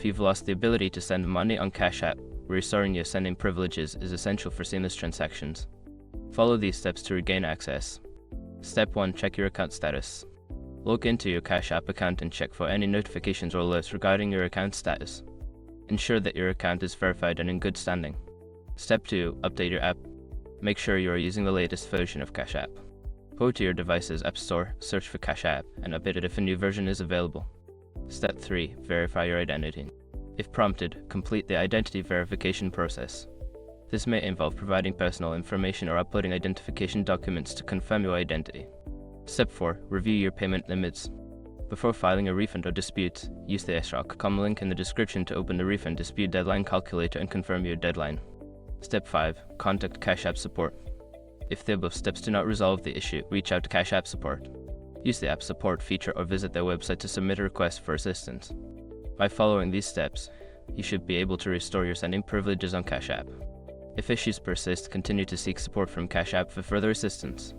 If you've lost the ability to send money on Cash App, restoring your sending privileges is essential for seamless transactions. Follow these steps to regain access. Step 1. Check your account status. Log into your Cash App account and check for any notifications or alerts regarding your account status. Ensure that your account is verified and in good standing. Step 2. Update your app. Make sure you are using the latest version of Cash App. Go to your device's App Store, search for Cash App, and update it if a new version is available. Step 3. Verify your identity. If prompted, complete the identity verification process. This may involve providing personal information or uploading identification documents to confirm your identity. Step 4. Review your payment limits. Before filing a refund or dispute, use the SROC.com link in the description to open the refund dispute deadline calculator and confirm your deadline. Step 5. Contact Cash App support. If the above steps do not resolve the issue, reach out to Cash App support. Use the app support feature or visit their website to submit a request for assistance. By following these steps, you should be able to restore your sending privileges on Cash App. If issues persist, continue to seek support from Cash App for further assistance.